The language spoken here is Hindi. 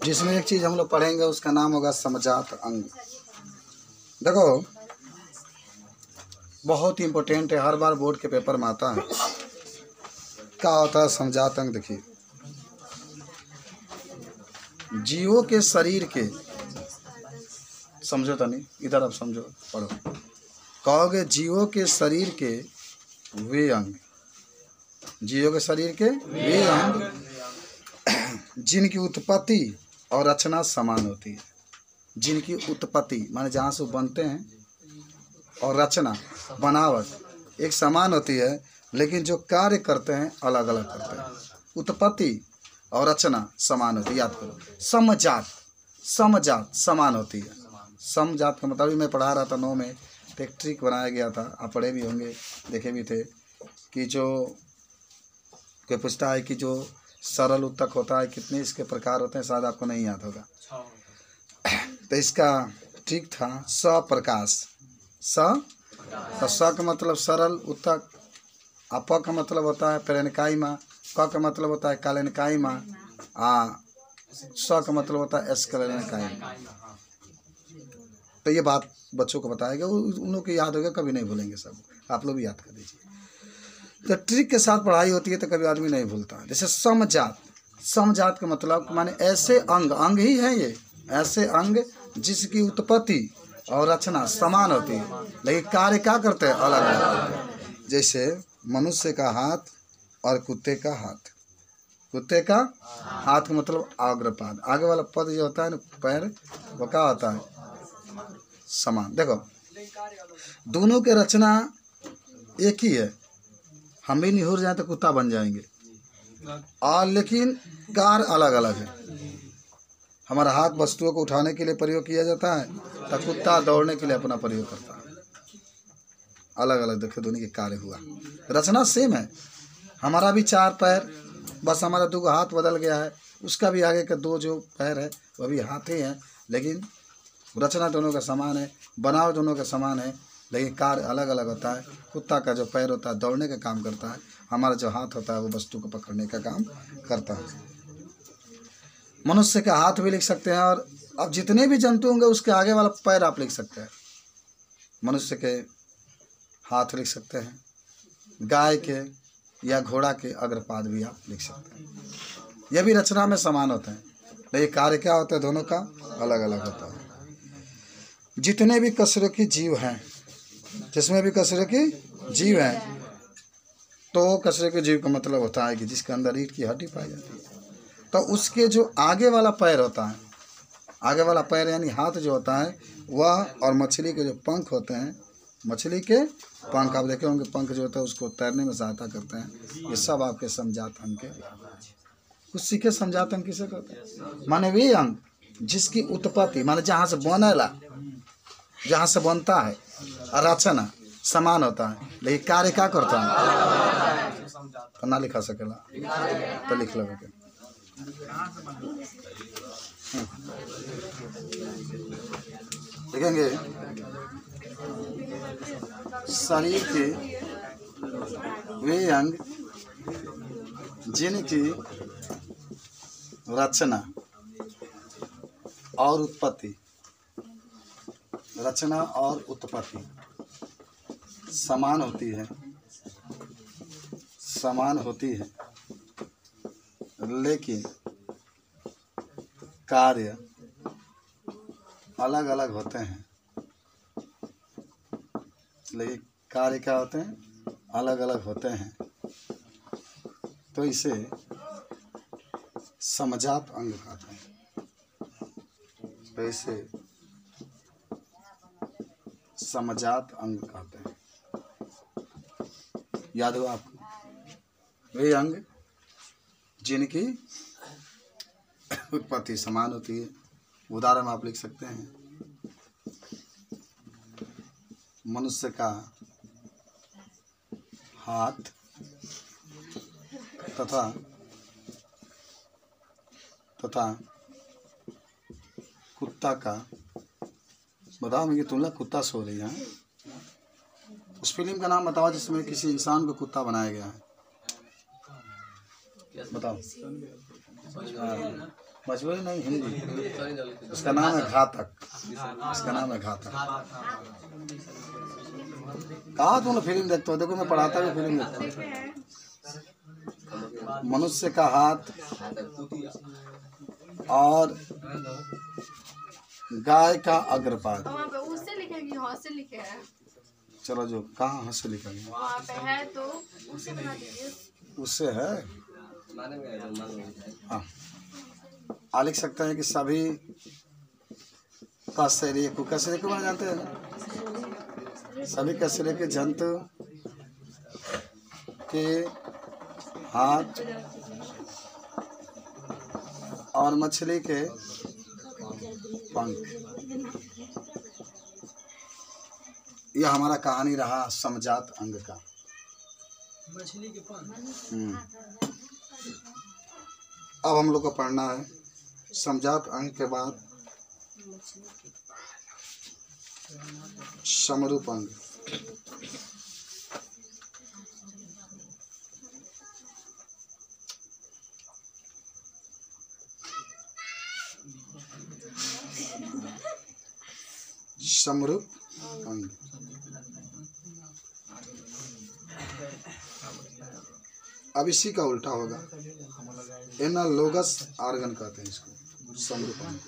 जिसमें एक चीज़ हम लोग पढ़ेंगे उसका नाम होगा समजात अंग। देखो बहुत ही इम्पोर्टेंट है, हर बार बोर्ड के पेपर में आता है। क्या होता है समजात अंग? देखिए जीवों के शरीर के, समझो तो नहीं, इधर अब समझो पढ़ो। कहोगे जीवों के शरीर के वे अंग, जीवों के शरीर के वे अंग जिनकी उत्पत्ति और रचना समान होती है। जिनकी उत्पत्ति माने जहाँ से बनते हैं और रचना बनावट एक समान होती है, लेकिन जो कार्य करते हैं अलग अलग करते हैं। उत्पत्ति और रचना समान होती है, याद करो। समजात, समजात समान होती है। समजात का मतलब मैं पढ़ा रहा था 9 में, तो एक ट्रिक बनाया गया था, आप पढ़े भी होंगे, देखे भी थे, कि जो कोई पूछता है कि जो सरल उत्तक होता है कितने इसके प्रकार होते हैं, शायद आपको नहीं याद होगा। तो इसका ट्रिक था सप्रकाश। स का मतलब सरल उत्तक, प का मतलब होता है पेरेनकाई माँ, क का मतलब होता है कालेनकाई माँ, स का मतलब होता है एस्कलेनकाई माँ। तो ये बात बच्चों को बताएगा, उन लोग को याद होगा, कभी नहीं भूलेंगे सब। आप लोग भी याद कर दीजिए। तो ट्रिक के साथ पढ़ाई होती है तो कभी आदमी नहीं भूलता। जैसे समजात, समजात का मतलब माने ऐसे अंग, अंग ही है ये, ऐसे अंग जिसकी उत्पत्ति और रचना समान होती है, लेकिन कार्य क्या करते हैं अलग अलग करते हैं। जैसे मनुष्य का हाथ और कुत्ते का हाथ। कुत्ते का हाथ का मतलब अग्रपाद, आगे वाला पद जो होता है ना पैर, वो क्या होता है समान। देखो दोनों के रचना एक ही है, हम भी निहुर जाए तो कुत्ता बन जाएंगे, और लेकिन कार्य अलग अलग है। हमारा हाथ वस्तुओं को उठाने के लिए प्रयोग किया जाता है, तो कुत्ता दौड़ने के लिए अपना प्रयोग करता है। अलग अलग देखो दोनों के कार्य हुआ, रचना सेम है। हमारा भी 4 पैर, बस हमारा 2 हाथ बदल गया है, उसका भी आगे का 2 जो पैर है वह भी हाथ ही है, लेकिन रचना दोनों का समान है, बनाव दोनों का समान है, लेकिन कार्य अलग अलग होता है। कुत्ता का जो पैर होता है दौड़ने का काम करता है, हमारा जो हाथ होता है वो वस्तु को पकड़ने का काम करता है। मनुष्य का हाथ भी लिख सकते हैं, और अब जितने भी जंतु होंगे उसके आगे वाला पैर आप लिख सकते हैं। मनुष्य के हाथ लिख सकते हैं, गाय के या घोड़ा के अग्रपाद भी आप लिख सकते हैं। यह भी रचना में समान होते हैं, लेकिन कार्य क्या होता है दोनों का अलग अलग होता है। जितने भी कशेरुकी की जीव हैं, जिसमें भी कशेरुकी की जीव हैं, तो कशेरुकी जीव का मतलब होता है कि जिसके अंदर ईंट की हड्डी पाई जाती है, तो उसके जो आगे वाला पैर होता है, आगे वाला पैर यानी हाथ जो होता है वह, और मछली के जो पंख होते हैं, मछली के पंख आप देखे होंगे, पंख जो होता है उसको तैरने में सहायता करते हैं। ये सब आपके समजात अंग के कुछ सीखे। समजात अंग किसे कहते हैं? माने वे अंग जिसकी उत्पत्ति माने जहाँ से बनेला, जहाँ से बनता है, और रचना समान होता है, लेकिन कार्य क्या करता है तो ना लिखा सकेला, तो लिख लो। देखेंगे शरीर के वे अंग जिनकी रचना और उत्पत्ति, रचना और उत्पत्ति समान होती है, समान होती है, लेकिन कार्य अलग अलग होते हैं। लेकिन कार्य क्या होते हैं अलग अलग होते हैं, तो इसे समजात अंग कहते हैं। तो इसे समजात अंग कहते हैं। याद हो आपको? वे अंग जिनकी उत्पत्ति समान होती है। उदाहरण आप लिख सकते हैं, मनुष्य का हाथ तथा कुत्ता का, बताओ मुझे, तुम लोग कुत्ता सो रही है। उस फिल्म का नाम बताओ जिसमें किसी इंसान को कुत्ता बनाया गया है, बताओ। मजबूरी नहीं, हिंदी। उसका नाम है घातक। इसका नाम है घातक। कहाँ तुम लोग फिल्म देखते हो? देखो मैं पढ़ाता भी फिल्म देखता हूँ। मनुष्य का हाथ और गाय का अग्रपाद। उससे लिखेंगे, हाँ से लिखे हैं। चलो जो कहाँ हंस से लिखा गया वहाँ पे है तो उससे बना दीजिए। उससे है। हाँ आ लिख सकते हैं कि सभी कशेरुक को, कशेरुक को जानते हैं ना? सभी कशेरुक के जंतु के हाथ और मछली के पंख। यह हमारा कहानी रहा समजात अंग का। मछली के पंख। अब हम लोग को पढ़ना है समजात अंग के बाद समरूप अंग। समरूप अंग अब इसी का उल्टा होगा। एनालोगस आर्गन कहते हैं इसको, समरूप अंग।